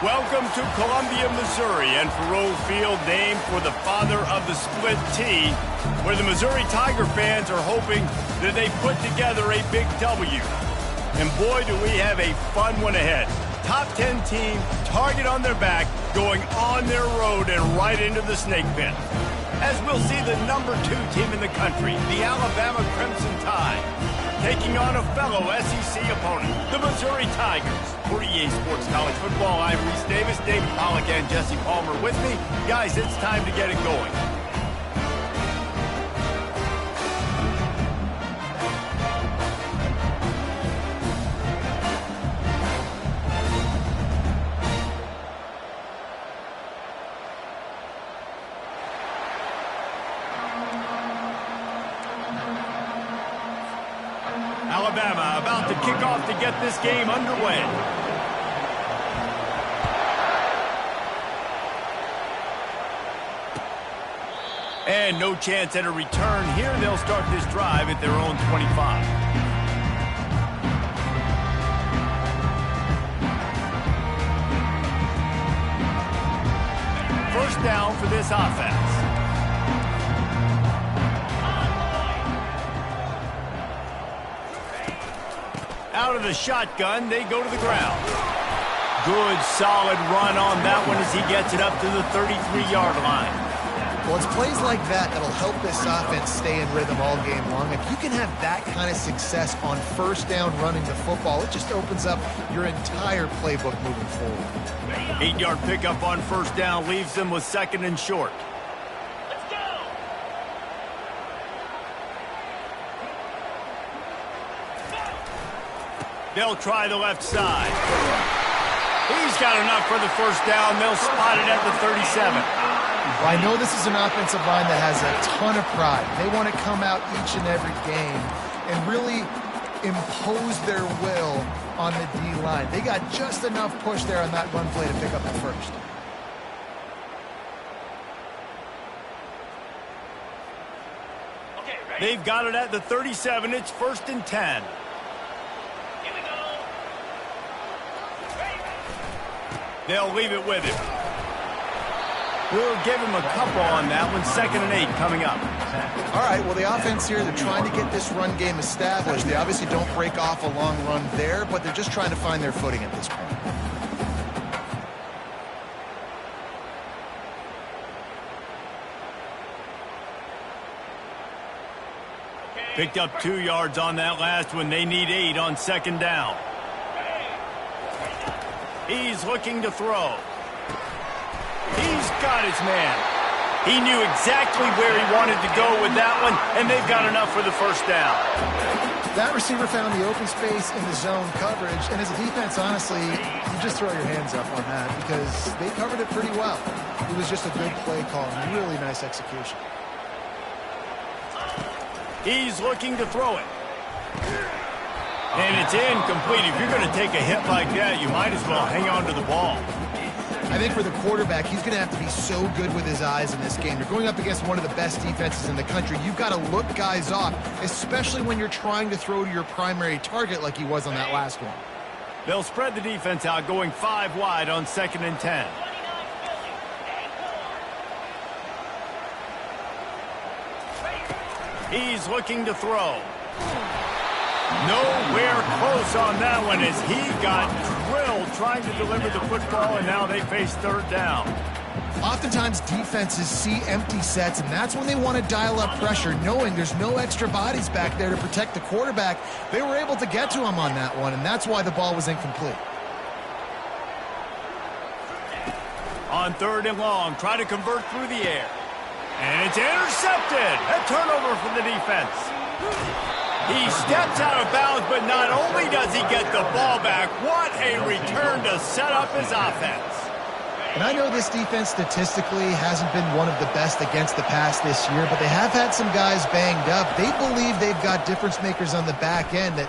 Welcome to Columbia, Missouri, and Faroe Field, named for the father of the split T, where the Missouri Tiger fans are hoping that they put together a big W. And boy, do we have a fun one ahead. Top 10 team, target on their back, going on their road and right into the snake pit. As we'll see the number 2 team in the country, the Alabama Crimson Tide, taking on a fellow SEC opponent, the Missouri Tigers. For EA Sports College Football, I'm Reese Davis, David Pollack, and Jesse Palmer with me. Guys, it's time to get it going. Alabama about to kick off to get this game underway. And no chance at a return here. They'll start this drive at their own 25. First down for this offense. Out of the shotgun, they go to the ground. Good, solid run on that one as he gets it up to the 33-yard line. Well, it's plays like that that'll help this offense stay in rhythm all game long. If you can have that kind of success on first down running the football, it just opens up your entire playbook moving forward. 8-yard pickup on first down leaves them with second and short. They'll try the left side. He's got enough for the first down. They'll spot it at the 37. Well, I know this is an offensive line that has a ton of pride. They want to come out each and every game and really impose their will on the D-line. They got just enough push there on that run play to pick up the first. They've got it at the 37. It's first and 10. They'll leave it with him. We'll give him a couple on that one. Second and 8 coming up. All right, well, the offense here, they're trying to get this run game established. They obviously don't break off a long run there, but they're just trying to find their footing at this point. Picked up 2 yards on that last one. They need 8 on second down. He's looking to throw. He's got his man. He knew exactly where he wanted to go with that one, and they've got enough for the first down. That receiver found the open space in the zone coverage, and as a defense, honestly, you just throw your hands up on that because they covered it pretty well. It was just a good play call and really nice execution. He's looking to throw it. And it's incomplete. If you're going to take a hit like that, you might as well hang on to the ball. I think for the quarterback, he's going to have to be so good with his eyes in this game. You're going up against one of the best defenses in the country. You've got to look guys off, especially when you're trying to throw to your primary target like he was on that last one. They'll spread the defense out, going 5 wide on second and 10. He's looking to throw. Nowhere close on that one as he got drilled trying to deliver the football, and now they face third down. Oftentimes defenses see empty sets, and that's when they want to dial up pressure, knowing there's no extra bodies back there to protect the quarterback. They were able to get to him on that one, and that's why the ball was incomplete. On third and long, try to convert through the air. And it's intercepted. A turnover for the defense. He steps out of bounds, but not only does he get the ball back, what a return to set up his offense. And I know this defense statistically hasn't been one of the best against the pass this year, but they have had some guys banged up. They believe they've got difference makers on the back end that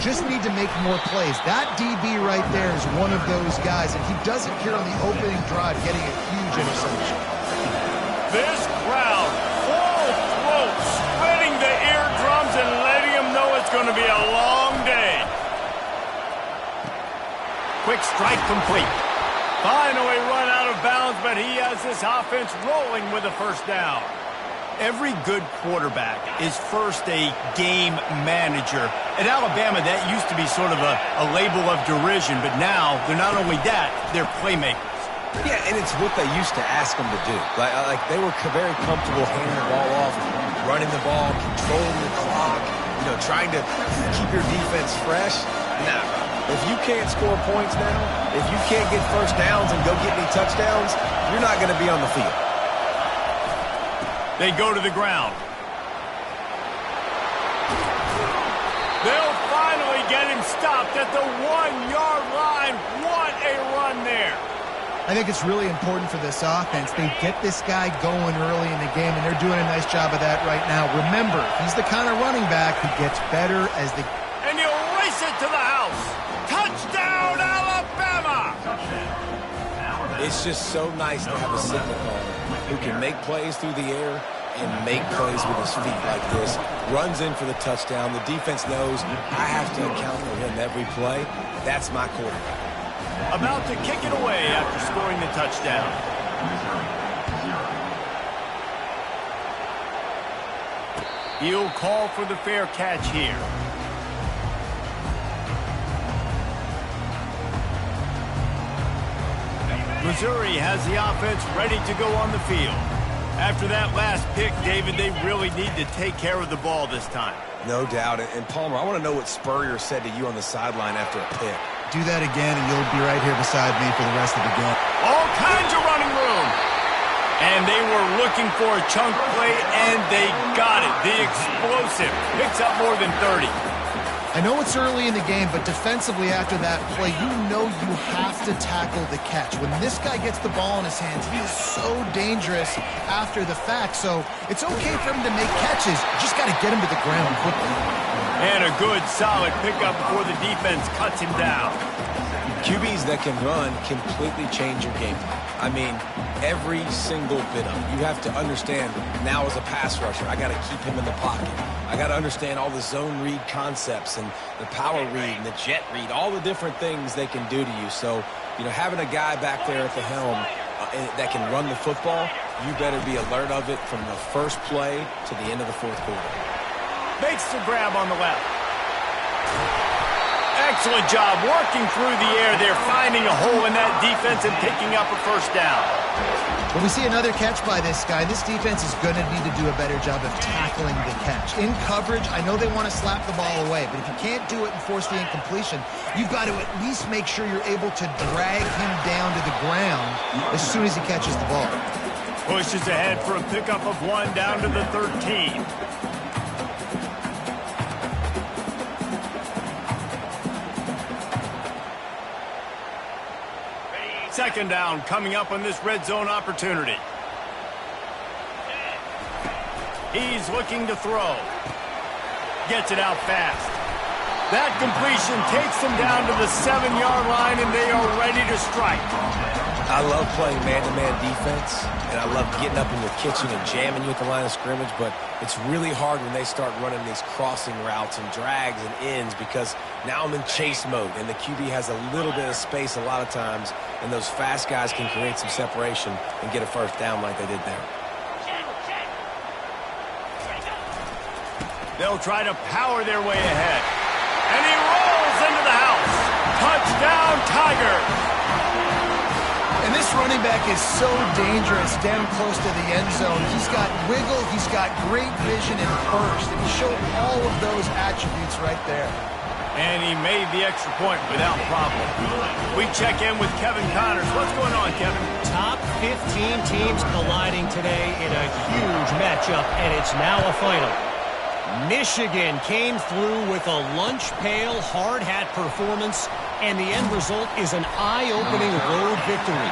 just need to make more plays. That DB right there is one of those guys, and he does it here on the opening drive, getting a huge interception. This crowd, full throat, splitting the eardrums and letting them know it's going to be a long day. Quick strike complete. Finally run out of bounds, but he has this offense rolling with a first down. Every good quarterback is first a game manager. At Alabama, that used to be sort of a label of derision, but now they're not only that, they're playmakers. Yeah, and it's what they used to ask them to do. Like they were very comfortable handing the ball off, running the ball, controlling the clock, trying to keep your defense fresh. Nah, if you can't score points now, if you can't get first downs and go get any touchdowns, you're not going to be on the field. They go to the ground. They'll finally get him stopped at the 1-yard line. What a run there. I think it's really important for this offense. They get this guy going early in the game, and they're doing a nice job of that right now. Remember, he's the kind of running back who gets better as the... And he'll race it to the house. Touchdown, Alabama! It's just so nice to have a signal caller who can make plays through the air and make plays with his feet like this. Runs in for the touchdown. The defense knows I have to account for him every play. That's my quarterback. About to kick it away after scoring the touchdown. He'll call for the fair catch here. Missouri has the offense ready to go on the field. After that last pick, David, they really need to take care of the ball this time. No doubt. And Palmer, I want to know what Spurrier said to you on the sideline after a pick. Do that again, and you'll be right here beside me for the rest of the game. All kinds of running room. And they were looking for a chunk play, and they got it. The explosive picks up more than 30. I know it's early in the game, but defensively after that play, you know you have to tackle the catch. When this guy gets the ball in his hands, he is so dangerous after the fact. So it's okay for him to make catches. You just got to get him to the ground quickly. And a good, solid pickup before the defense cuts him down. QBs that can run completely change your game. I mean, every single bit of it. You have to understand, now as a pass rusher, I got to keep him in the pocket. I got to understand all the zone read concepts and the power read and the jet read, all the different things they can do to you. So, having a guy back there at the helm that can run the football, you better be alert of it from the first play to the end of the fourth quarter. Makes the grab on the left. Excellent job working through the air there, finding a hole in that defense and picking up a first down. When we see another catch by this guy, this defense is going to need to do a better job of tackling the catch. In coverage, I know they want to slap the ball away, but if you can't do it and force the incompletion, you've got to at least make sure you're able to drag him down to the ground as soon as he catches the ball. Pushes ahead for a pickup of 1 down to the 13. Second down coming up on this red zone opportunity. He's looking to throw. Gets it out fast. That completion takes them down to the 7-yard line, and they are ready to strike. I love playing man-to-man defense, and I love getting up in your kitchen and jamming you at the line of scrimmage, but it's really hard when they start running these crossing routes and drags and ends because now I'm in chase mode, and the QB has a little bit of space a lot of times, and those fast guys can create some separation and get a first down like they did there. They'll try to power their way ahead. And he rolls into the house. Touchdown, Tigers. And this running back is so dangerous down close to the end zone. He's got wiggle, he's got great vision and burst, and he showed all of those attributes right there. And he made the extra point without problem. We check in with Kevin Connors. What's going on, Kevin? Top 15 teams colliding today in a huge matchup, and it's now a final. Michigan came through with a lunch pail, hard hat performance, and the end result is an eye-opening road victory.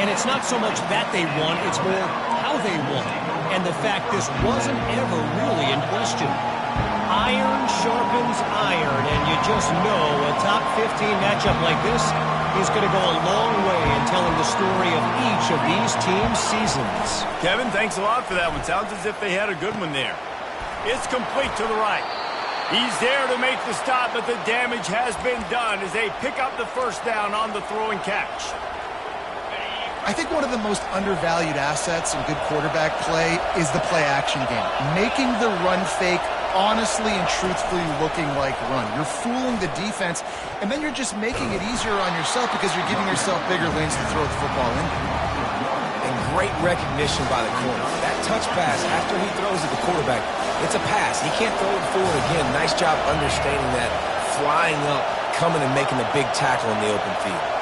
And it's not so much that they won, it's more how they won, and the fact this wasn't ever really in question. Iron sharpens iron, and you just know a top 15 matchup like this is going to go a long way in telling the story of each of these teams' seasons. Kevin, thanks a lot for that one. Sounds as if they had a good one there. It's complete to the right. He's there to make the stop, but the damage has been done as they pick up the first down on the throw and catch. I think one of the most undervalued assets in good quarterback play is the play-action game. Making the run fake honestly and truthfully looking like run. You're fooling the defense, and then you're just making it easier on yourself because you're giving yourself bigger lanes to throw the football in. And great recognition by the corner. That touch pass, after he throws at the quarterback, it's a pass. He can't throw it forward again. Nice job understanding that, flying up, coming and making a big tackle in the open field.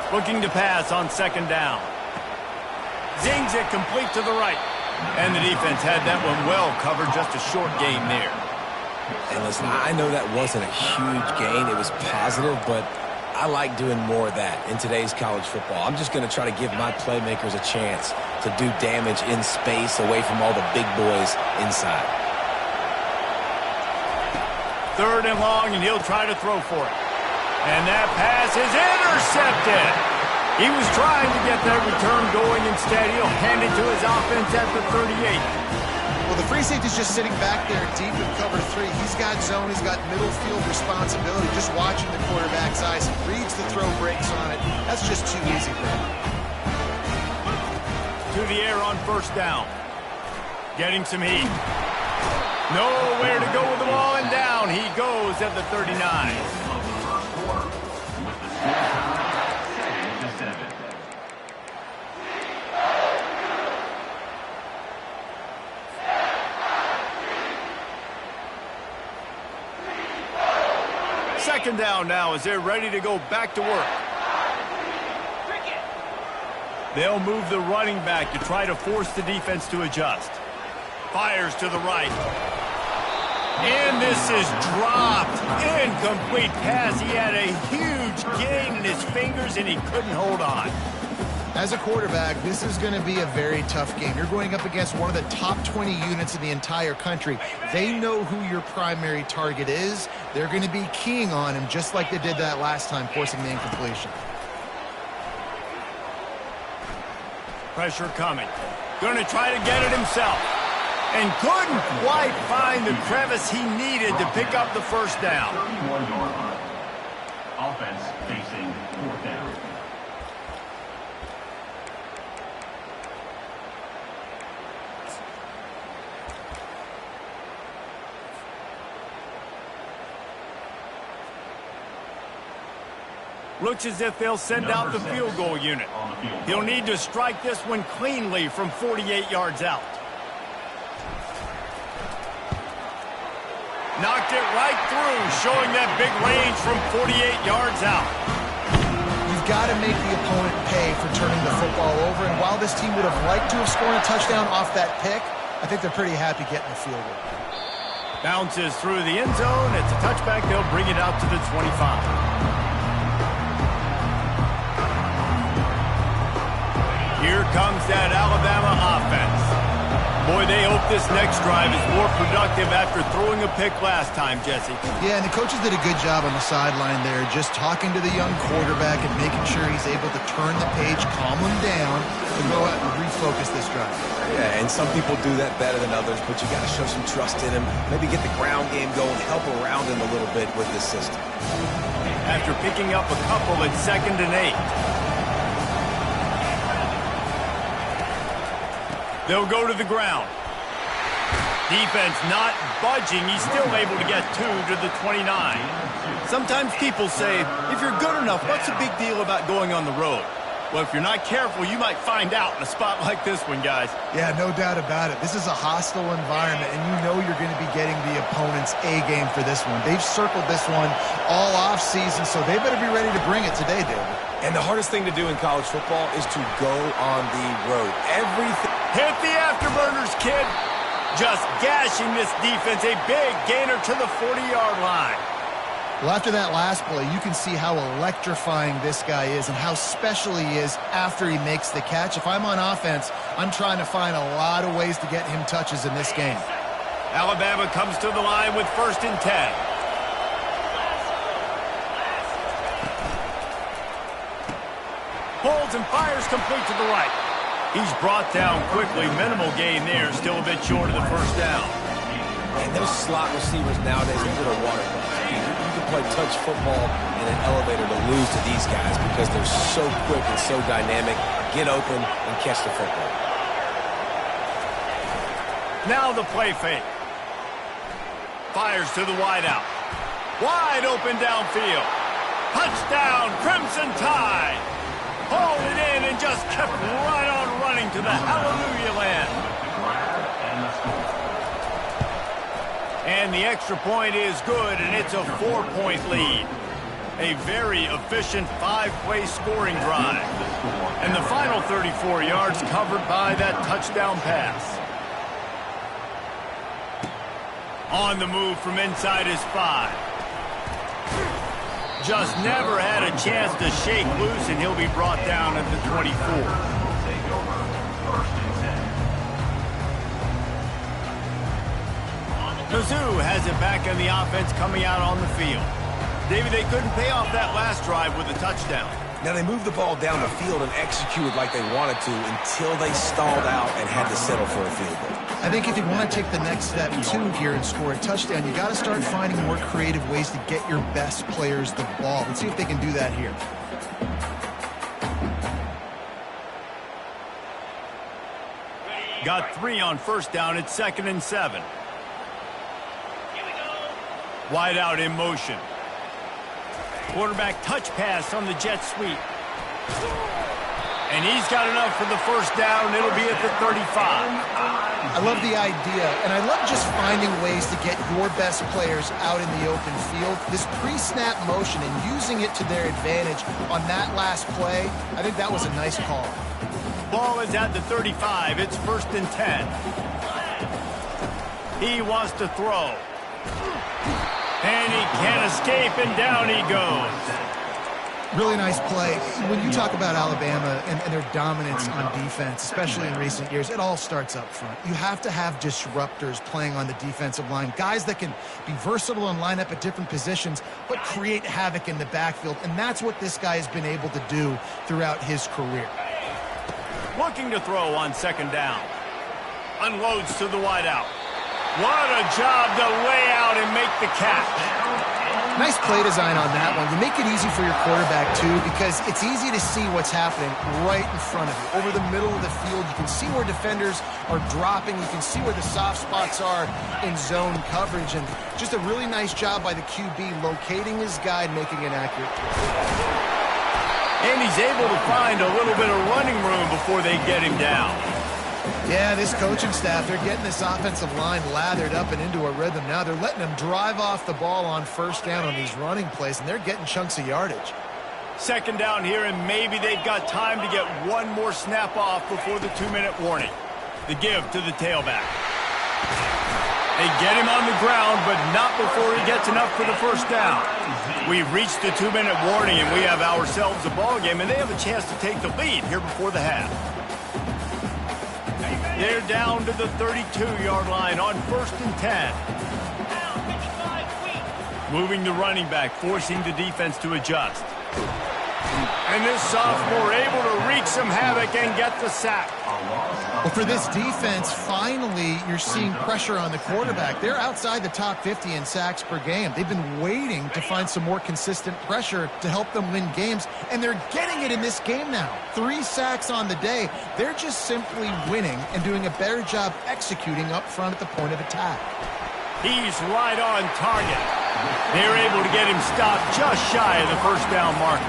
Looking to pass on second down. Zings it complete to the right. And the defense had that one well covered, just a short gain there. And listen, I know that wasn't a huge gain. It was positive, but I like doing more of that in today's college football. I'm just going to try to give my playmakers a chance to do damage in space away from all the big boys inside. Third and long, and he'll try to throw for it. And that pass is intercepted. He was trying to get that return going. Instead, he'll hand it to his offense at the 38. Well, the free safety's just sitting back there deep in cover 3. He's got zone. He's got middle field responsibility. Just watching the quarterback's eyes. He reads the throw, breaks on it. That's just too easy for him. To the air on first down. Getting some heat. Nowhere to go with the ball, and down he goes at the 39. Second down now as they're ready to go back to work. They'll move the running back to try to force the defense to adjust. Fires to the right. And this is dropped. Incomplete pass. He had a huge gain in his fingers, and he couldn't hold on. As a quarterback, this is going to be a very tough game. You're going up against one of the top 20 units in the entire country. They know who your primary target is. They're going to be keying on him just like they did that last time, forcing the incompletion. Pressure coming. Going to try to get it himself. And couldn't quite find the crevice he needed to pick up the first down. 31-yard line. Offense facing fourth down. Looks as if they'll send out the field goal unit. He'll need to strike this one cleanly from 48 yards out. Knocked it right through, showing that big range from 48 yards out. You've got to make the opponent pay for turning the football over, and while this team would have liked to have scored a touchdown off that pick, I think they're pretty happy getting the field goal. Bounces through the end zone. It's a touchback. They'll bring it out to the 25. Here comes that Alabama offense. Boy, they hope this next drive is more productive after throwing a pick last time, Jesse. Yeah, and the coaches did a good job on the sideline there, just talking to the young quarterback and making sure he's able to turn the page, calm him down, and go out and refocus this drive. Yeah, and some people do that better than others, but you got to show some trust in him. Maybe get the ground game going, help around him a little bit with this system. After picking up a couple at 2nd and 8. They'll go to the ground. Defense not budging. He's still able to get 2 to the 29. Sometimes people say, if you're good enough, what's the big deal about going on the road? Well, if you're not careful, you might find out in a spot like this one, guys. Yeah, no doubt about it. This is a hostile environment, and you know you're going to be getting the opponent's A game for this one. They've circled this one all off season, so they better be ready to bring it today, David. And the hardest thing to do in college football is to go on the road. Everything. Hit the afterburners, kid. Just gashing this defense. A big gainer to the 40-yard line. Well, after that last play, you can see how electrifying this guy is and how special he is after he makes the catch. If I'm on offense, I'm trying to find a lot of ways to get him touches in this game. Alabama comes to the line with 1st and 10. Fields and fires complete to the right. He's brought down quickly. Minimal gain there. Still a bit short of the first down. And those slot receivers nowadays, they're little water guns. You can play touch football in an elevator to lose to these guys because they're so quick and so dynamic. Get open and catch the football. Now the play fake. Fires to the wideout. Wide open downfield. Touchdown, Crimson Tide. Hauled it in and just kept right on running to the hallelujah land. And the extra point is good, and it's a 4-point lead. A very efficient 5-play scoring drive. And the final 34 yards covered by that touchdown pass. On the move from inside his 5. Just never had a chance to shake loose, and he'll be brought down at the 24. Mizzou has it back in the offense coming out on the field. David, they couldn't pay off that last drive with a touchdown. Now, they moved the ball down the field and executed like they wanted to until they stalled out and had to settle for a field goal. I think if you want to take the next step, too, here and score a touchdown, you got to start finding more creative ways to get your best players the ball. Let's see if they can do that here. Got 3 on first down. It's 2nd and 7. Wide out in motion. Quarterback touch pass on the jet sweep. And he's got enough for the first down. It'll be at the 35. I love the idea, and I love just finding ways to get your best players out in the open field. This pre-snap motion and using it to their advantage on that last play, I think that was a nice call. Ball is at the 35. It's 1st and 10. He wants to throw. And he can't escape, and down he goes. Really nice play. When you talk about Alabama and their dominance on defense, especially in recent years, it all starts up front. You have to have disruptors playing on the defensive line, guys that can be versatile and line up at different positions, but create havoc in the backfield, and that's what this guy has been able to do throughout his career. Looking to throw on 2nd down. Unloads to the wideout. What a job to lay out and make the catch. Nice play design on that one. You make it easy for your quarterback, too, because it's easy to see what's happening right in front of you. Over the middle of the field, you can see where defenders are dropping. You can see where the soft spots are in zone coverage. And just a really nice job by the QB locating his guy and making an accurate throw. And he's able to find a little bit of running room before they get him down. Yeah, this coaching staff, they're getting this offensive line lathered up and into a rhythm now. They're letting them drive off the ball on first down on these running plays, and they're getting chunks of yardage. 2nd down here, and maybe they've got time to get one more snap off before the 2-minute warning. The give to the tailback. They get him on the ground, but not before he gets enough for the first down. We've reached the 2-minute warning, and we have ourselves a ball game, and they have a chance to take the lead here before the half. They're down to the 32-yard line on 1st and 10. Moving the running back, forcing the defense to adjust. And this sophomore able to wreak some havoc and get the sack. Well, for this defense, finally, you're seeing pressure on the quarterback. They're outside the top 50 in sacks per game. They've been waiting to find some more consistent pressure to help them win games, and they're getting it in this game now. 3 sacks on the day. They're just simply winning and doing a better job executing up front at the point of attack. He's right on target. They're able to get him stopped just shy of the first down marker.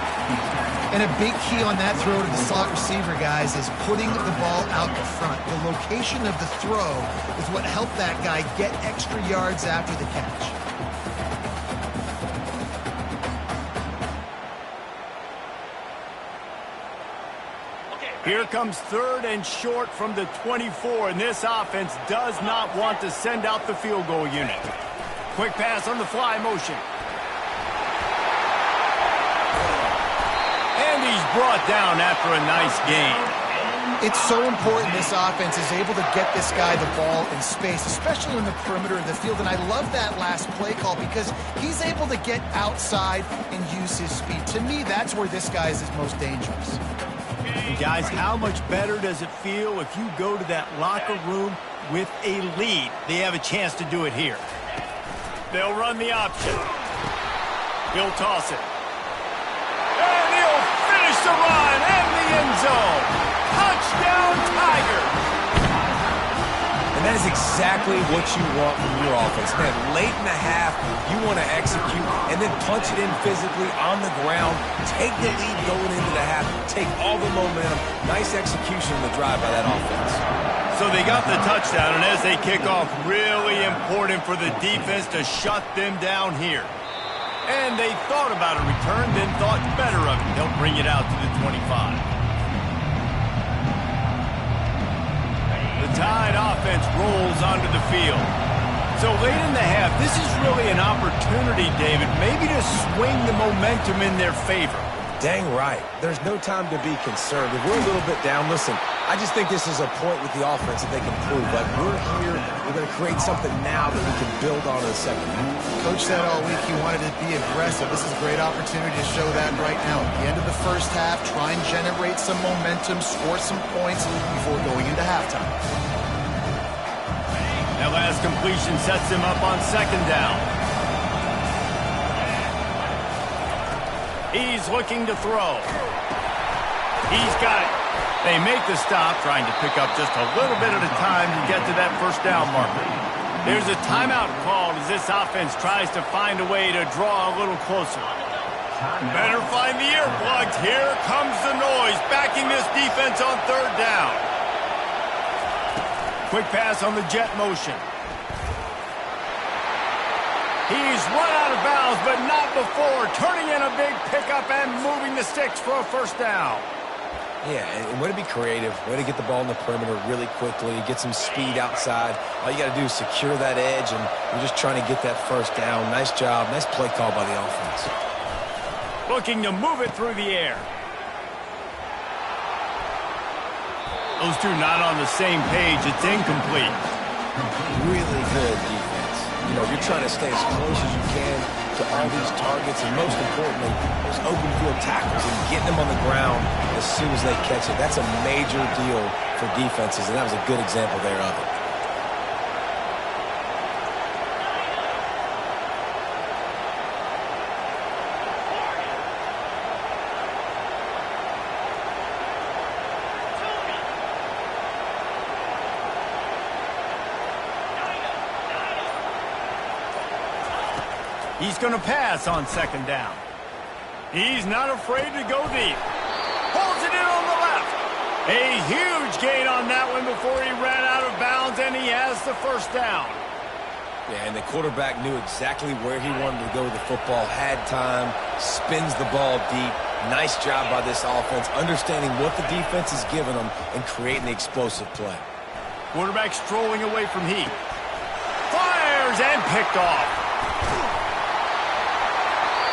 And a big key on that throw to the slot receiver, guys, is putting the ball out the front. The location of the throw is what helped that guy get extra yards after the catch. Here comes 3rd and short from the 24, and this offense does not want to send out the field goal unit. Quick pass on the fly motion. And he's brought down after a nice gain. It's so important this offense is able to get this guy the ball in space, especially on the perimeter of the field. And I love that last play call because he's able to get outside and use his speed. To me, that's where this guy is his most dangerous. And guys, how much better does it feel if you go to that locker room with a lead? They have a chance to do it here. They'll run the option. He'll toss it. And he'll finish the run in the end zone. Touchdown, Tigers. And that is exactly what you want from your offense. Man, late in the half, you want to execute and then punch it in physically on the ground. Take the lead going into the half. Take all the momentum. Nice execution in the drive by that offense. So they got the touchdown, and as they kick off, really important for the defense to shut them down here. And they thought about a return, then thought better of it. They'll bring it out to the 25. The Tide offense rolls onto the field. So late in the half, this is really an opportunity, David, maybe to swing the momentum in their favor. Dang right. There's no time to be concerned. If we're a little bit down, listen, I just think this is a point with the offense that they can prove. Like, we're here, we're going to create something now that we can build on in the second half. Coach said all week he wanted to be aggressive. This is a great opportunity to show that right now. At the end of the first half, try and generate some momentum, score some points before going into halftime. That last completion sets him up on second down. He's looking to throw. He's got it. They make the stop, trying to pick up just a little bit at a time to get to that first down marker. There's a timeout called as this offense tries to find a way to draw a little closer. Better find the earplugs. Here comes the noise, backing this defense on third down. Quick pass on the jet motion. He's run out of bounds, but not before. Turning in a big pickup and moving the sticks for a first down. Yeah, and way to be creative, way to get the ball in the perimeter really quickly, get some speed outside. All you got to do is secure that edge, and you're just trying to get that first down. Nice job. Nice play call by the offense. Looking to move it through the air. Those two not on the same page. It's incomplete. Really good defense. You know, you're trying to stay as close as you can to all these targets, and most importantly, those open field tackles and getting them on the ground as soon as they catch it. That's a major deal for defenses, and that was a good example there of it. He's going to pass on second down. He's not afraid to go deep. Pulls it in on the left. A huge gain on that one before he ran out of bounds, and he has the first down. Yeah, and the quarterback knew exactly where he wanted to go with the football, had time, spins the ball deep. Nice job by this offense, understanding what the defense is giving them and creating the explosive play. Quarterback strolling away from heat. Fires and picked off.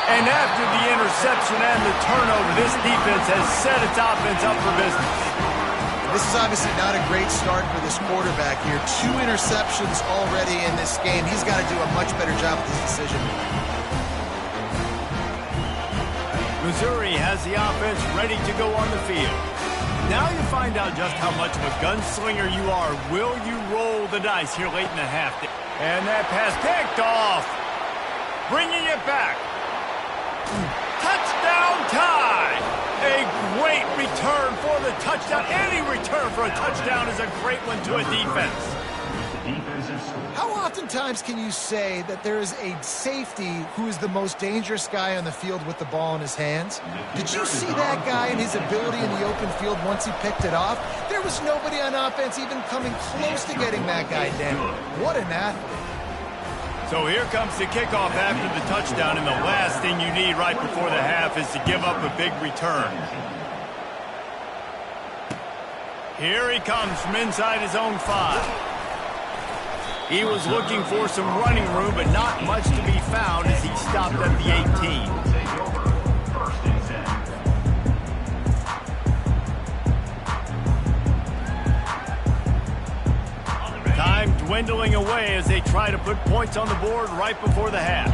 And after the interception and the turnover, this defense has set its offense up for business. This is obviously not a great start for this quarterback here. 2 interceptions already in this game. He's got to do a much better job with his decision. Missouri has the offense ready to go on the field. Now you find out just how much of a gunslinger you are. Will you roll the dice here late in the half? And that pass picked off. Bringing it back. Touchdown Tide! A great return for the touchdown. Any return for a touchdown is a great one to a defense. How oftentimes can you say that there is a safety who is the most dangerous guy on the field with the ball in his hands? Did you see that guy and his ability in the open field once he picked it off? There was nobody on offense even coming close to getting that guy down. What an athlete. So here comes the kickoff after the touchdown, and the last thing you need right before the half is to give up a big return. Here he comes from inside his own 5. He was looking for some running room, but not much to be found as he stopped at the 18. Time dwindling away as they try to put points on the board right before the half.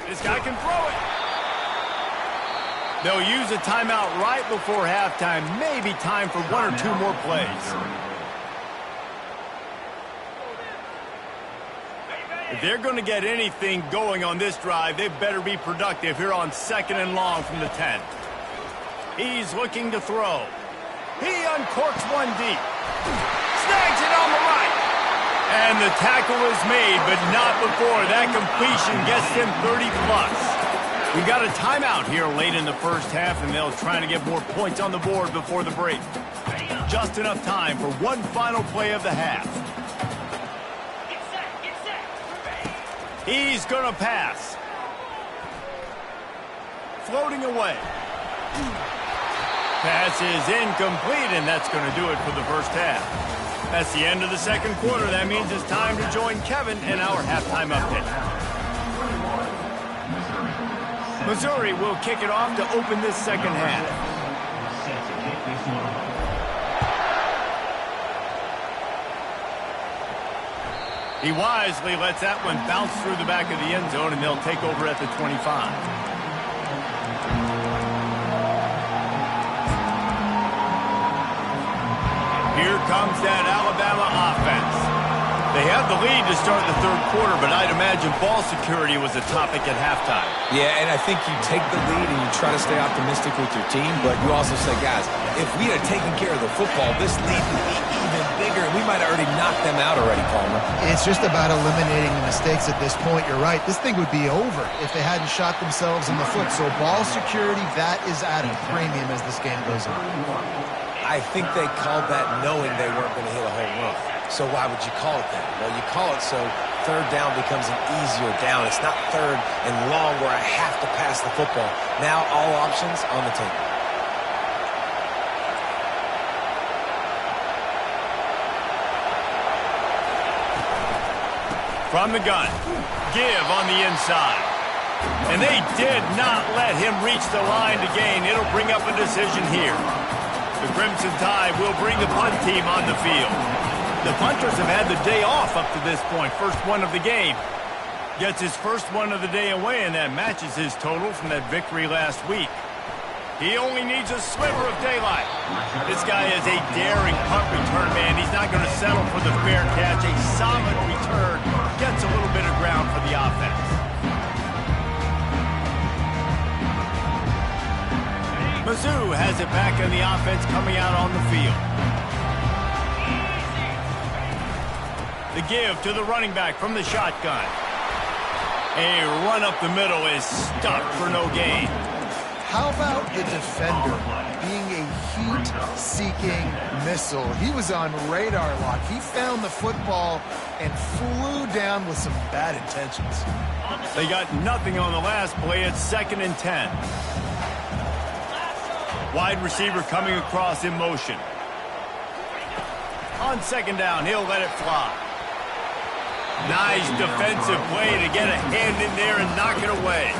This guy can throw it. They'll use a timeout right before halftime. Maybe time for one or two more plays. If they're going to get anything going on this drive, they better be productive here on 2nd and long from the 10. He's looking to throw. He uncorks one deep. Snags it on the right. And the tackle is made, but not before that completion gets him 30+. We got a timeout here late in the first half, and they'll try to get more points on the board before the break. Just enough time for one final play of the half. He's going to pass. Floating away. Pass is incomplete, and that's going to do it for the first half. That's the end of the second quarter. That means it's time to join Kevin in our halftime update. Missouri will kick it off to open this second half. He wisely lets that one bounce through the back of the end zone, and they'll take over at the 25. Here comes that Alabama offense. They have the lead to start the third quarter, but I'd imagine ball security was a topic at halftime. Yeah, and I think you take the lead and you try to stay optimistic with your team, but you also say, guys, if we had taken care of the football, this lead would be even bigger, and we might have already knocked them out already, Palmer. It's just about eliminating the mistakes at this point. You're right. This thing would be over if they hadn't shot themselves in the foot. So ball security, that is at a premium as this game goes on. I think they called that knowing they weren't going to hit a home run. So why would you call it that? Well, you call it so third down becomes an easier down. It's not third and long where I have to pass the football. Now all options on the table. From the gun, give on the inside. And they did not let him reach the line to gain. It'll bring up a decision here. The Crimson Tide will bring the punt team on the field. The punters have had the day off up to this point. First one of the game. Gets his first one of the day away, and that matches his total from that victory last week. He only needs a sliver of daylight. This guy is a daring punt return man. He's not going to settle for the fair catch. A solid return. Gets a little bit of ground for the offense. Mizzou has it back in the offense coming out on the field. The give to the running back from the shotgun. A run up the middle is stuck for no gain. How about the defender being a heat-seeking missile? He was on radar lock. He found the football and flew down with some bad intentions. They got nothing on the last play. It's 2nd and 10. Wide receiver coming across in motion. On 2nd down, he'll let it fly. Nice defensive play to get a hand in there and knock it away.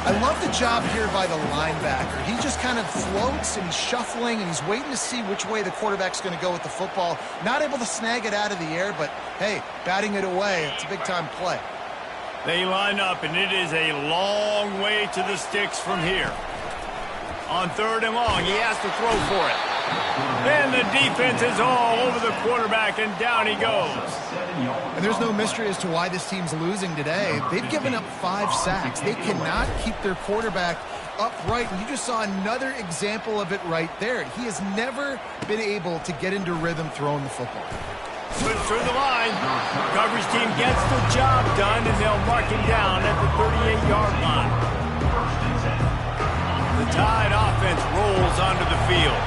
I love the job here by the linebacker. He just kind of floats and he's shuffling and he's waiting to see which way the quarterback's going to go with the football. Not able to snag it out of the air, but hey, batting it away, it's a big-time play. They line up, and it is a long way to the sticks from here. On 3rd and long, he has to throw for it. And the defense is all over the quarterback, and down he goes. And there's no mystery as to why this team's losing today. They've given up 5 sacks. They cannot keep their quarterback upright, and you just saw another example of it right there. He has never been able to get into rhythm throwing the football. Slips through the line. Coverage team gets the job done, and they'll mark him down at the 38-yard line. The Tide offense rolls onto the field.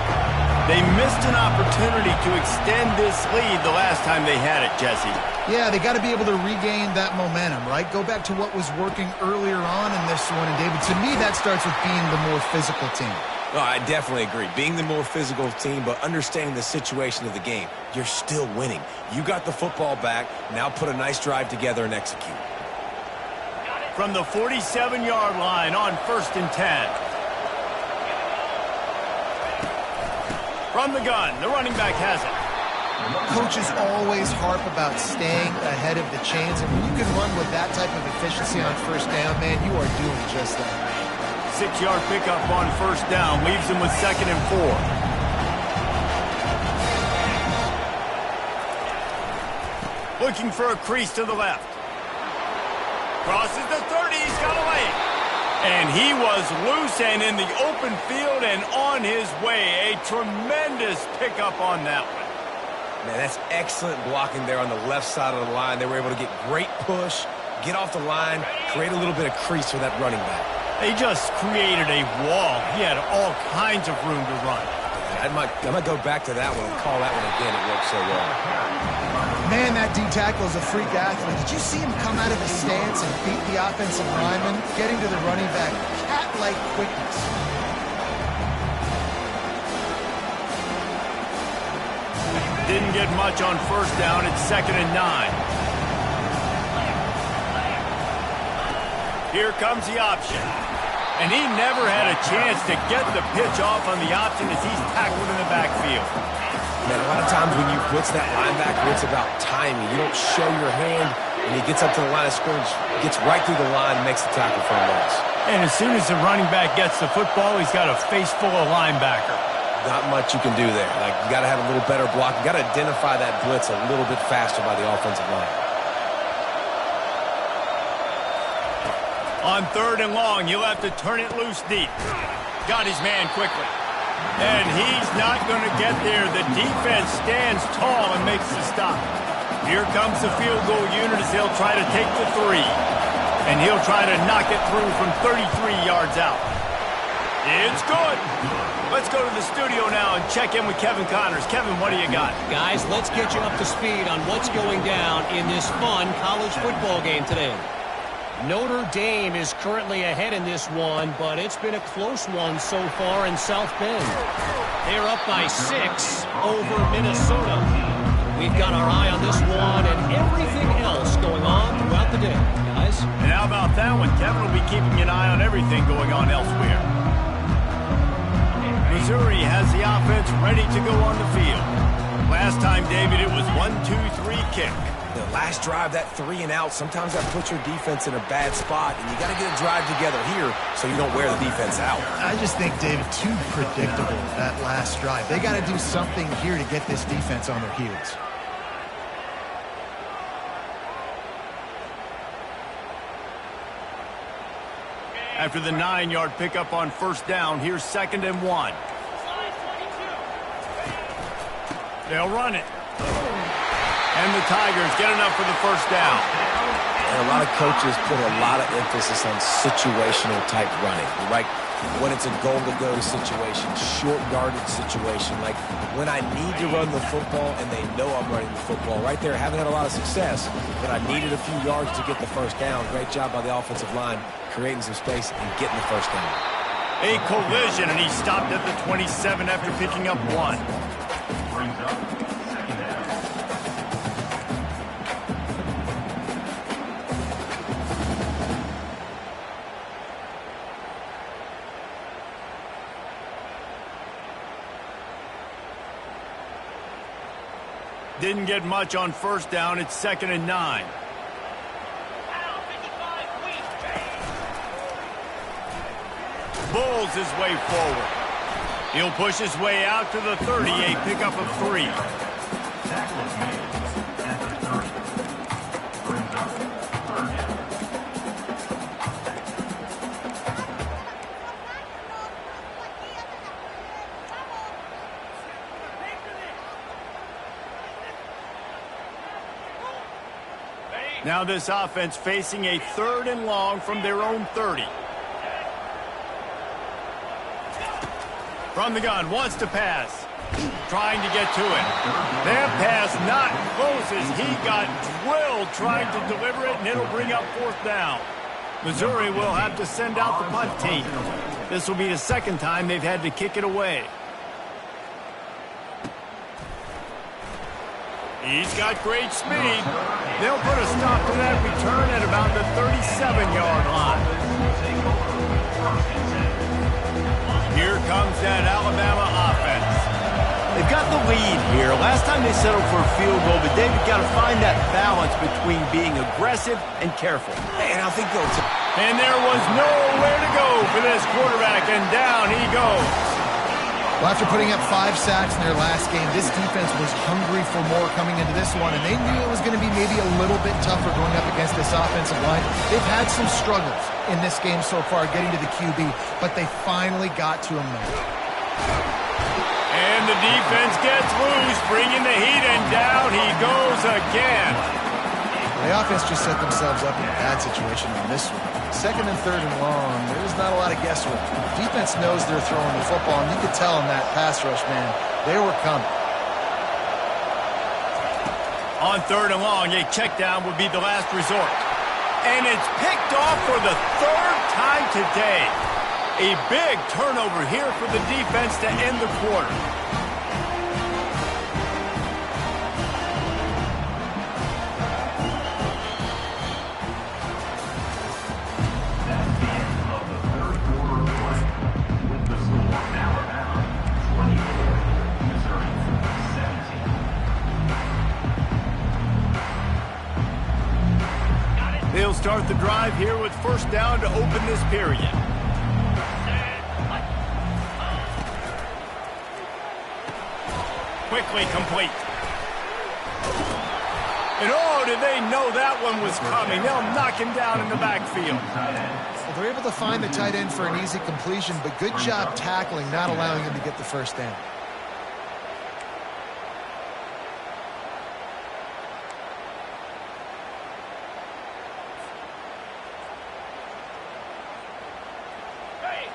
They missed an opportunity to extend this lead the last time they had it, Jesse. Yeah, they got to be able to regain that momentum, right? Go back to what was working earlier on in this one. And, David, to me, that starts with being the more physical team. Oh, I definitely agree. Being the more physical team, but understanding the situation of the game. You're still winning. You got the football back. Now put a nice drive together and execute. From the 47-yard line on 1st and 10. From the gun, the running back has it. Coaches always harp about staying ahead of the chains, and when you can run with that type of efficiency on 1st down, man, you are doing just that. 6-yard pickup on first down. Leaves him with 2nd and 4. Looking for a crease to the left. Crosses the 30. He's got away. And he was loose and in the open field and on his way. A tremendous pickup on that one. Man, that's excellent blocking there on the left side of the line. They were able to get great push, get off the line, create a little bit of crease for that running back. They just created a wall. He had all kinds of room to run. I might go back to that one and call that one again. It worked so well. Man, that D-tackle is a freak athlete. Did you see him come out of his stance and beat the offensive lineman, getting to the running back? Cat-like quickness. Didn't get much on first down. It's 2nd and 9. Here comes the option. And he never had a chance to get the pitch off on the option as he's tackled in the backfield. Man, a lot of times when you blitz that linebacker, it's about timing. You don't show your hand when he gets up to the line of scrimmage, gets right through the line, makes the tackle for a loss. And as soon as the running back gets the football, he's got a face full of linebacker. Not much you can do there. Like, you got to have a little better block. You got to identify that blitz a little bit faster by the offensive line. On 3rd and long, he'll have to turn it loose deep. Got his man quickly. And he's not going to get there. The defense stands tall and makes the stop. Here comes the field goal unit as they'll try to take the 3. And he'll try to knock it through from 33 yards out. It's good. Let's go to the studio now and check in with Kevin Connors. Kevin, what do you got? Guys, let's get you up to speed on what's going down in this fun college football game today. Notre Dame is currently ahead in this one, but it's been a close one so far in South Bend. They're up by 6 over Minnesota. We've got our eye on this one and everything else going on throughout the day, guys. And how about that one? Kevin will be keeping an eye on everything going on elsewhere. Missouri has the offense ready to go on the field. Last time, David, it was 1-2-3 kick. The last drive, that 3 and out, sometimes that puts your defense in a bad spot, and you got to get a drive together here so you don't wear the defense out. I just think, David, too predictable, that last drive. They got to do something here to get this defense on their heels. After the 9-yard pickup on first down, here's 2nd and 1. They'll run it. And the Tigers get enough for the first down. And a lot of coaches put a lot of emphasis on situational type running, right? When it's a goal-to-go situation, short yardage situation, like when I need to run the football and they know I'm running the football. Right there, haven't had a lot of success, but I needed a few yards to get the first down. Great job by the offensive line, creating some space and getting the first down. A collision, and he stopped at the 27 after picking up 1. Brings up 2nd down. Didn't get much on first down. It's 2nd and 9. Bulls his way forward. He'll push his way out to the 30, a pickup of 3. Tackle is made at the 30. Brings up 3rd down. Now this offense facing a 3rd and long from their own 30. From the gun, wants to pass. Trying to get to it. That pass not close as he got drilled trying to deliver it, and it'll bring up 4th down. Missouri will have to send out the punt team. This will be the 2nd time they've had to kick it away. He's got great speed. They'll put a stop to that return at about the 37-yard line. Here comes that Alabama offense. They They've got the lead here. Last time they settled for a field goal, but they've got to find that balance between being aggressive and careful. And I think they'll... And there was nowhere to go for this quarterback, and down he goes. Well, after putting up 5 sacks in their last game, this defense was hungry for more coming into this one, and they knew it was going to be maybe a little bit tougher going up against this offensive line. They've had some struggles in this game so far getting to the QB, but they finally got to him now. And the defense gets loose, bringing the heat, and down he goes again. The offense just set themselves up in a bad situation on this one. 2nd and 3rd and long, there's not a lot of guesswork. Defense knows they're throwing the football, and you could tell in that pass rush, man, they were coming. On 3rd and long, a check down would be the last resort. And it's picked off for the 3rd time today. A big turnover here for the defense to end the quarter. They'll start the drive here with 1st down to open this period. Quickly complete. And oh, did they know that one was coming. They'll knock him down in the backfield. Well, they're able to find the tight end for an easy completion, but good job tackling, not allowing him to get the 1st down.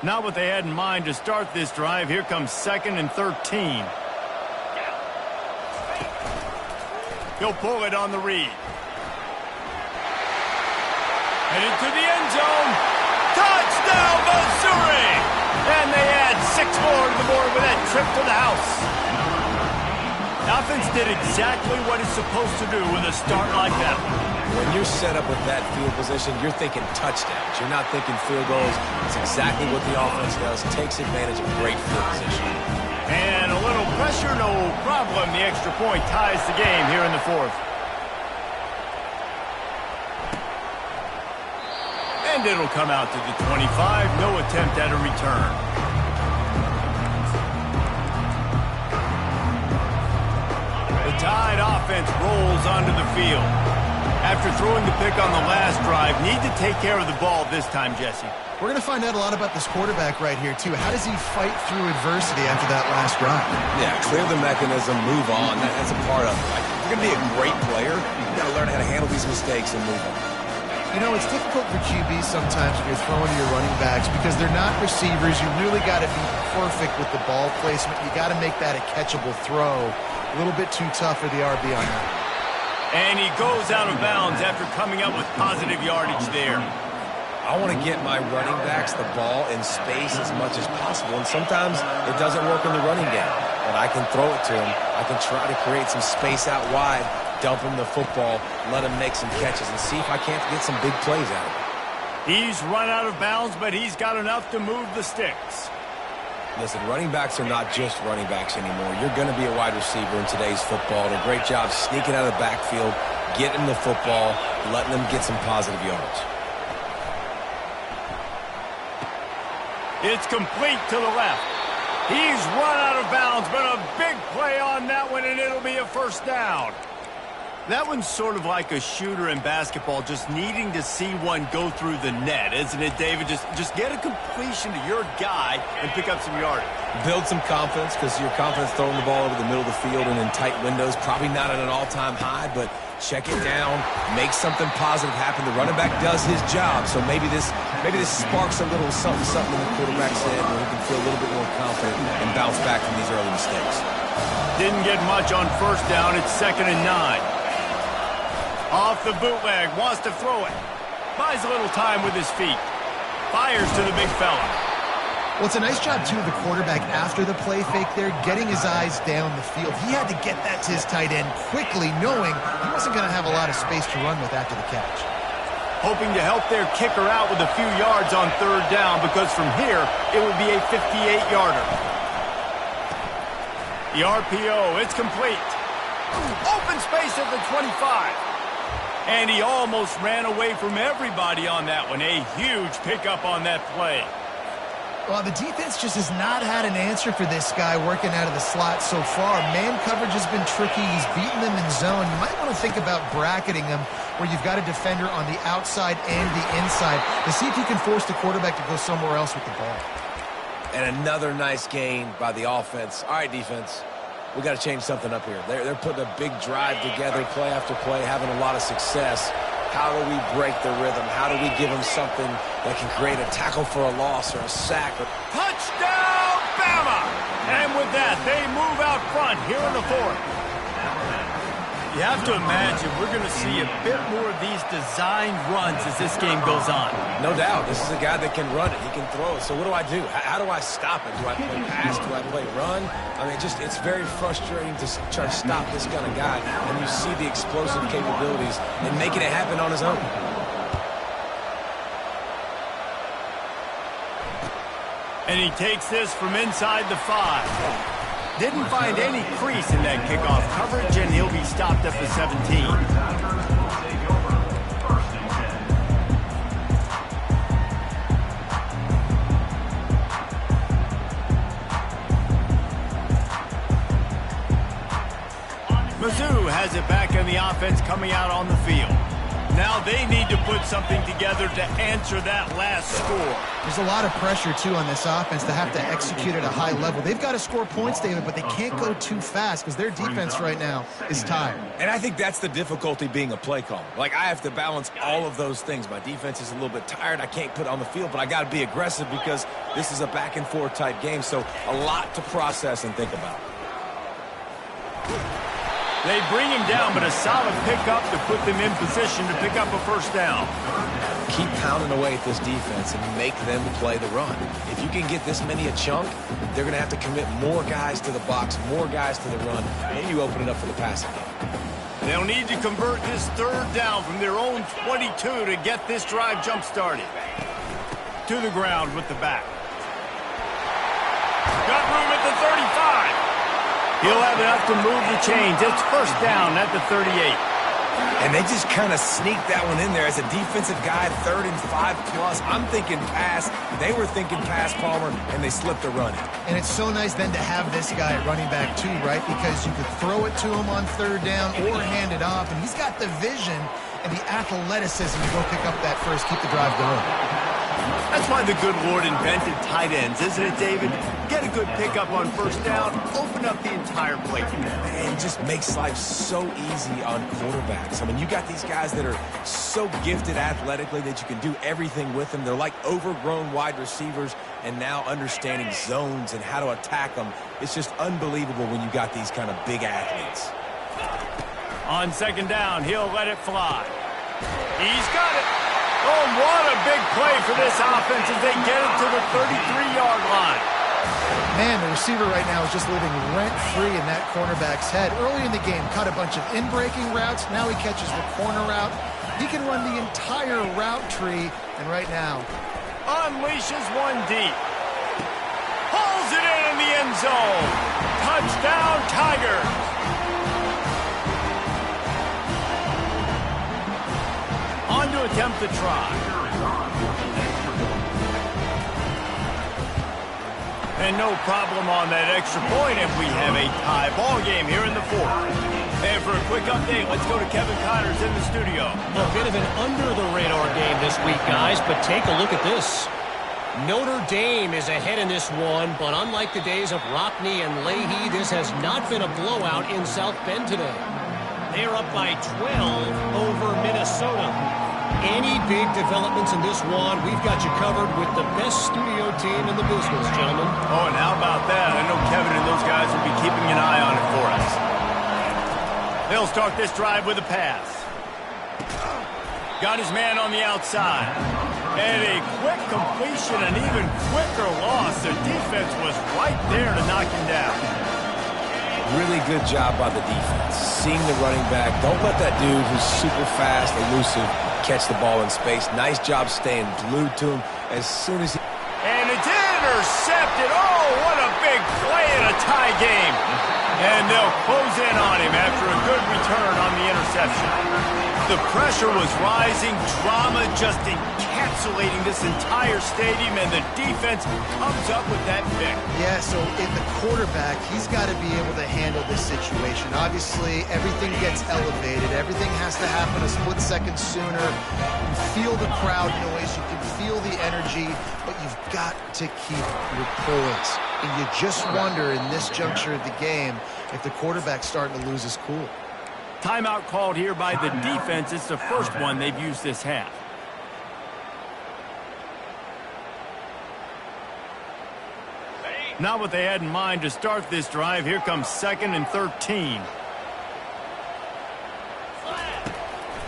Not what they had in mind to start this drive. Here comes 2nd and 13. He'll pull it on the read. Headed to the end zone. Touchdown, Missouri! And they add 6 more to the board with that trip to the house. The offense did exactly what it's supposed to do with a start like that. When you're set up with that field position, you're thinking touchdowns. You're not thinking field goals. It's exactly what the offense does. Takes advantage of great field position. And a little pressure, no problem. The extra point ties the game here in the 4th. And it'll come out to the 25. No attempt at a return. The Tide offense rolls onto the field. After throwing the pick on the last drive, need to take care of the ball this time, Jesse. We're going to find out a lot about this quarterback right here, too. How does he fight through adversity after that last drive? Yeah, clear the mechanism, move on. That's a part of it. Like, if you're going to be a great player, you've got to learn how to handle these mistakes and move on. You know, it's difficult for QBs sometimes when you're throwing to your running backs because they're not receivers. You really got to be perfect with the ball placement. You got to make that a catchable throw. A little bit too tough for the RB on that. And he goes out of bounds after coming up with positive yardage there. I want to get my running backs the ball in space as much as possible, and sometimes it doesn't work in the running game. But I can throw it to him. I can try to create some space out wide, dump him the football, let him make some catches, and see if I can't get some big plays out of him. He's run out of bounds, but he's got enough to move the sticks. Listen, running backs are not just running backs anymore. You're going to be a wide receiver in today's football. And a great job sneaking out of the backfield, getting the football, letting them get some positive yards. It's complete to the left. He's run out of bounds, but a big play on that one, and it'll be a 1st down. That one's sort of like a shooter in basketball, just needing to see one go through the net, isn't it, David? Just get a completion to your guy and pick up some yardage. Build some confidence, because your confidence throwing the ball over the middle of the field and in tight windows, probably not at an all-time high, but check it down, make something positive happen. The running back does his job, so maybe this sparks a little something in the quarterback's head where he can feel a little bit more confident and bounce back from these early mistakes. Didn't get much on 1st down. It's 2nd and 9. Off the bootleg, wants to throw it. Buys a little time with his feet. Fires to the big fella. Well, it's a nice job, too, of the quarterback after the play fake there, getting his eyes down the field. He had to get that to his tight end quickly, knowing he wasn't going to have a lot of space to run with after the catch. Hoping to help their kicker out with a few yards on 3rd down, because from here, it would be a 58-yarder. The RPO, it's complete. Open space at the 25. And he almost ran away from everybody on that one. A huge pickup on that play. Well, the defense just has not had an answer for this guy working out of the slot so far. Man coverage has been tricky. He's beaten them in zone. You might want to think about bracketing him where you've got a defender on the outside and the inside to see if you can force the quarterback to go somewhere else with the ball. And another nice gain by the offense. All right, defense. We got to change something up here. They're putting a big drive together, play after play, having a lot of success. How do we break the rhythm? How do we give them something that can create a tackle for a loss or a sack? Touchdown, Bama! And with that, they move out front here in the fourth. You have to imagine we're going to see a bit more of these designed runs as this game goes on. No doubt. This is a guy that can run it. He can throw it. So what do I do? How do I stop it? Do I play pass? Do I play run? I mean, it's very frustrating to try to stop this kind of guy. And you see the explosive capabilities and making it happen on his own. And he takes this from inside the 5. Didn't find any crease in that kickoff coverage, and he'll be stopped at the 17. Mizzou has it back in the offense coming out on the field. Now they need to put something together to answer that last score. There's a lot of pressure, too, on this offense to have to execute at a high level. They've got to score points, David, but they can't go too fast because their defense right now is tired. And I think that's the difficulty being a play caller. Like, I have to balance all of those things. My defense is a little bit tired. I can't put it on the field, but I got to be aggressive because this is a back-and-forth type game, so a lot to process and think about. They bring him down, but a solid pickup to put them in position to pick up a first down. Keep pounding away at this defense and make them play the run. If you can get this many a chunk, they're going to have to commit more guys to the box, more guys to the run, and you open it up for the passing game. They'll need to convert this third down from their own 22 to get this drive jump-started. To the ground with the back. Got room at the 35. He'll have enough to move the chains. It's first down at the 38. And they just kind of sneaked that one in there as a defensive guy, 3rd and 5+. I'm thinking pass. They were thinking pass, Palmer, and they slipped the run in. And it's so nice then to have this guy at running back too, right? Because you could throw it to him on 3rd down or hand it off, and he's got the vision and the athleticism to go pick up that first, keep the drive going. That's why the good Lord invented tight ends, isn't it, David? Get a good pickup on first down, open up the entire play. Man, it just makes life so easy on quarterbacks. I mean, you got these guys that are so gifted athletically that you can do everything with them. They're like overgrown wide receivers, and now understanding zones and how to attack them. It's just unbelievable when you got these kind of big athletes. On second down, he'll let it fly. He's got it. Oh, what a big play for this offense as they get it to the 33-yard line. Man, the receiver right now is just living rent-free in that cornerback's head. Early in the game, caught a bunch of in-breaking routes. Now he catches the corner route. He can run the entire route tree, and right now unleashes one deep. Pulls it in the end zone. Touchdown, Tigers. On to attempt the try. And no problem on that extra point, and we have a tie ball game here in the fourth. And for a quick update, let's go to Kevin Connors in the studio. A bit of an under-the-radar game this week, guys, but take a look at this. Notre Dame is ahead in this one, but unlike the days of Rockney and Leahy, this has not been a blowout in South Bend today. They're up by 12 over Minnesota. Any big developments in this one, we've got you covered with the best studio team in the business, gentlemen. Oh, and how about that? I know Kevin and those guys will be keeping an eye on it for us. They'll start this drive with a pass. Got his man on the outside. And a quick completion, an even quicker loss. The defense was right there to knock him down. Really good job by the defense. Seeing the running back. Don't let that dude who's super fast, elusive, catch the ball in space. Nice job staying glued to him as soon as he... And it's in! Intercepted. Oh, what a big play in a tie game. And they'll close in on him after a good return on the interception. The pressure was rising, drama just encapsulating this entire stadium, and the defense comes up with that pick. Yeah, so in the quarterback, he's got to be able to handle this situation. Obviously, everything gets elevated. Everything has to happen a split second sooner. You feel the crowd noise. You can feel the energy, but you've got to keep your poise. And you just wonder in this juncture of the game if the quarterback's starting to lose his cool. Timeout called here by the defense. It's the first one they've used this half. Not what they had in mind to start this drive. Here comes 2nd and 13.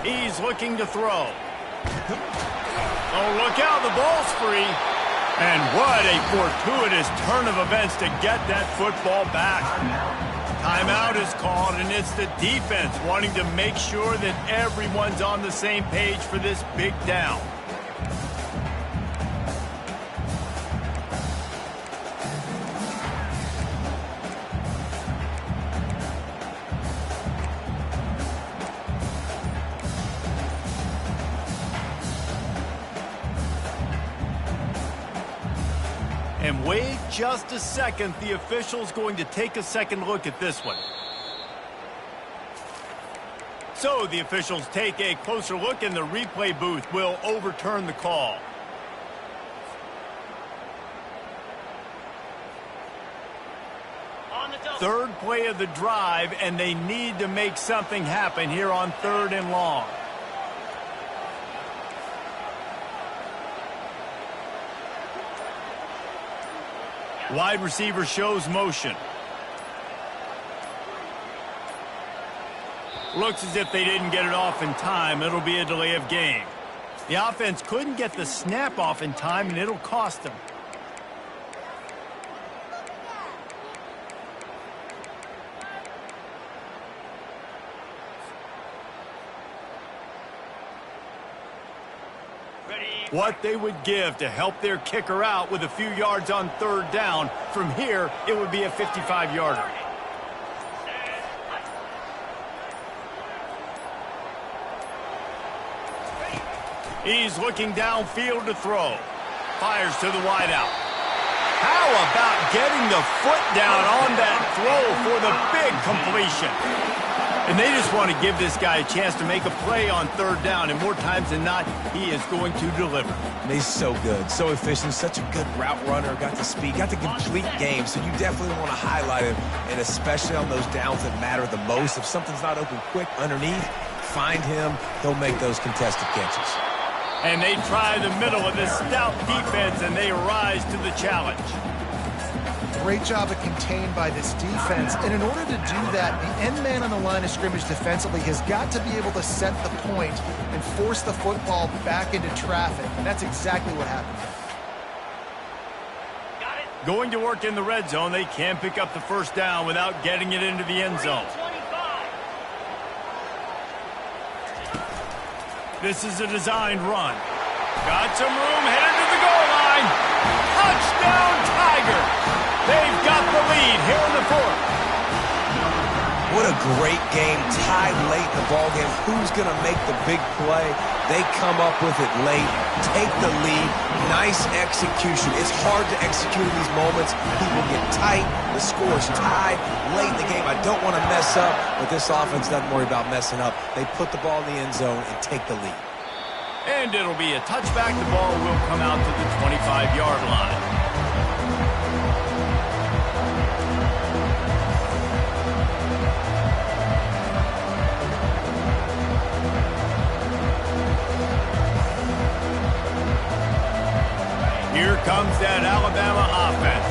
He's looking to throw. Oh, look out, the ball's free. And what a fortuitous turn of events to get that football back. Timeout is called, and it's the defense wanting to make sure that everyone's on the same page for this big down. And wait just a second. The official's going to take a second look at this one. So the officials take a closer look, and the replay booth will overturn the call. Third play of the drive, and they need to make something happen here on 3rd and long. Wide receiver shows motion. Looks as if they didn't get it off in time. It'll be a delay of game. The offense couldn't get the snap off in time, and it'll cost them. What they would give to help their kicker out with a few yards on 3rd down. From here, it would be a 55-yarder. He's looking downfield to throw. Fires to the wideout. How about getting the foot down on that throw for the big completion? And they just want to give this guy a chance to make a play on 3rd down, and more times than not, he is going to deliver. And he's so good, so efficient, such a good route runner, got the speed, got the complete game, so you definitely want to highlight him, and especially on those downs that matter the most. If something's not open quick underneath, find him, he'll make those contested catches. And they try the middle of this stout defense, and they rise to the challenge. Great job of contained by this defense. And in order to do that, the end man on the line of scrimmage defensively has got to be able to set the point and force the football back into traffic. And that's exactly what happened. Going to work in the red zone. They can't pick up the 1st down without getting it into the end zone. This is a designed run. Got some room, headed to the goal line. Touchdown, Tiger! They've got the lead here in the 4th. What a great game, tied late in the ballgame. Who's going to make the big play? They come up with it late, take the lead. Nice execution. It's hard to execute in these moments. People get tight. The score's tied late in the game. I don't want to mess up, but this offense doesn't worry about messing up. They put the ball in the end zone and take the lead. And it'll be a touchback. The ball will come out to the 25-yard line. Here comes that Alabama offense.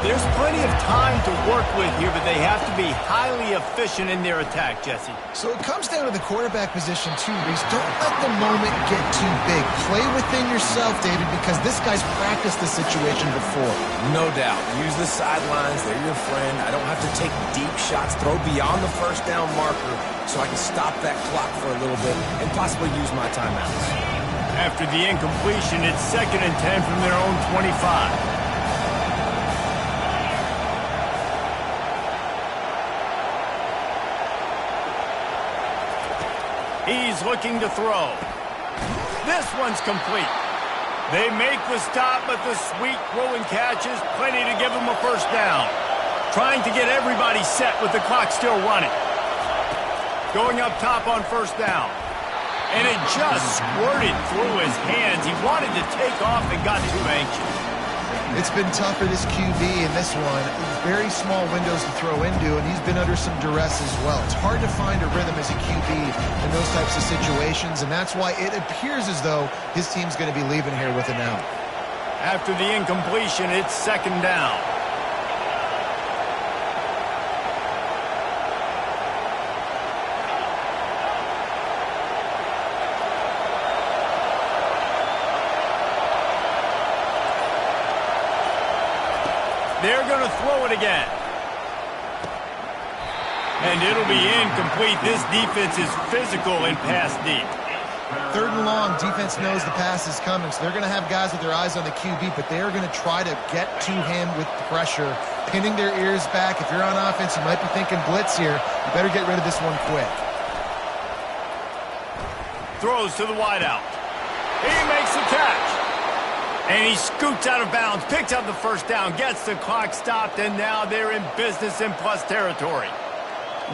There's plenty of time to work with here, but they have to be highly efficient in their attack, Jesse. So it comes down to the quarterback position too, Reese. Don't let the moment get too big. Play within yourself, David, because this guy's practiced this situation before. No doubt. Use the sidelines. They're your friend. I don't have to take deep shots. Throw beyond the 1st down marker so I can stop that clock for a little bit and possibly use my timeouts. After the incompletion, it's 2nd and 10 from their own 25. He's looking to throw. This one's complete. They make the stop, but the sweet throw and catch is plenty to give them a first down. Trying to get everybody set with the clock still running. Going up top on first down. And it just squirted through his hands. He wanted to take off and got too anxious. It's been tough for this QB in this one. Very small windows to throw into, and he's been under some duress as well. It's hard to find a rhythm as a QB in those types of situations, and that's why it appears as though his team's going to be leaving here with an out. After the incompletion, it's second down. They're going to throw it again. And it'll be incomplete. This defense is physical and pass deep. Third and long, defense knows the pass is coming, so they're going to have guys with their eyes on the QB, but they're going to try to get to him with pressure, pinning their ears back. If you're on offense, you might be thinking blitz here. You better get rid of this one quick. Throws to the wideout. He makes the catch. And he scoots out of bounds, picks up the first down, gets the clock stopped, and now they're in business in plus territory.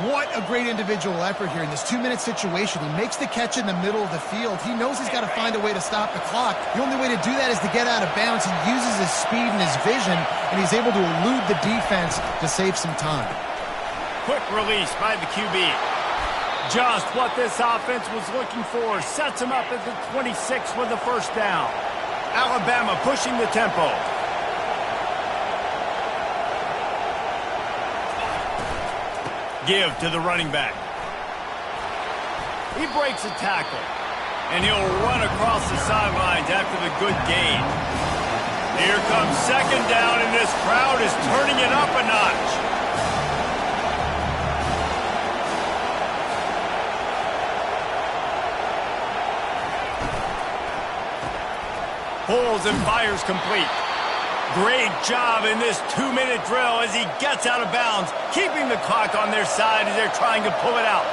What a great individual effort here in this 2-minute situation. He makes the catch in the middle of the field. He knows he's got to find a way to stop the clock. The only way to do that is to get out of bounds. He uses his speed and his vision, and he's able to elude the defense to save some time. Quick release by the QB. Just what this offense was looking for. Sets him up at the 26 with the first down. Alabama pushing the tempo. Give to the running back. He breaks a tackle, and he'll run across the sidelines after the good gain. Here comes second down, and this crowd is turning it up a notch. Pulls and fires complete. Great job in this 2-minute drill as he gets out of bounds, keeping the clock on their side as they're trying to pull it out.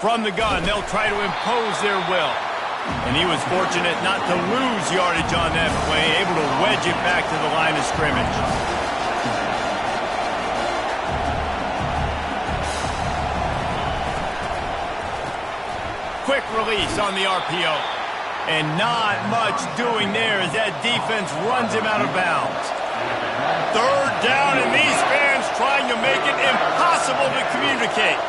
From the gun, they'll try to impose their will. And he was fortunate not to lose yardage on that play, able to wedge it back to the line of scrimmage. Quick release on the RPO. And not much doing there as that defense runs him out of bounds. Third down, and these fans trying to make it impossible to communicate.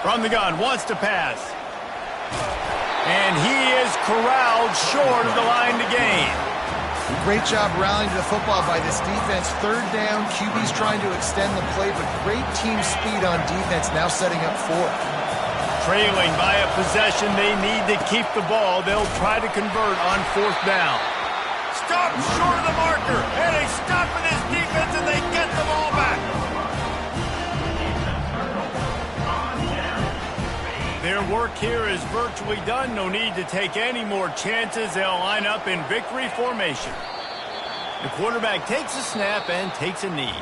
From the gun, wants to pass. And he is corralled short of the line to gain. Great job rallying to the football by this defense. Third down, QB's trying to extend the play, but great team speed on defense, now setting up fourth. Trailing by a possession, they need to keep the ball. They'll try to convert on fourth down. Stop short of the marker, and they stop with this defense, and they get the ball back. Their work here is virtually done. No need to take any more chances. They'll line up in victory formation. The quarterback takes a snap and takes a knee.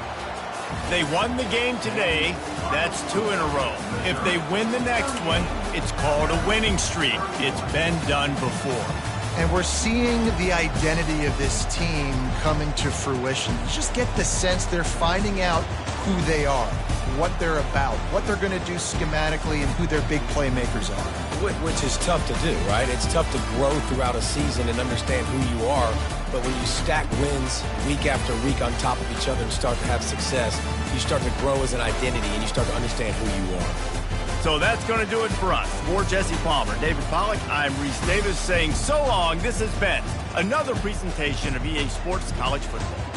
They won the game today. That's 2 in a row. If they win the next one, it's called a winning streak. It's been done before. And we're seeing the identity of this team coming to fruition. You just get the sense they're finding out who they are, what they're about, what they're going to do schematically, and who their big playmakers are. Which is tough to do, right? It's tough to grow throughout a season and understand who you are. But when you stack wins week after week on top of each other and start to have success, you start to grow as an identity and you start to understand who you are. So that's going to do it for us. For Jesse Palmer, David Pollack, I'm Reese Davis saying so long. This has been another presentation of EA Sports College Football.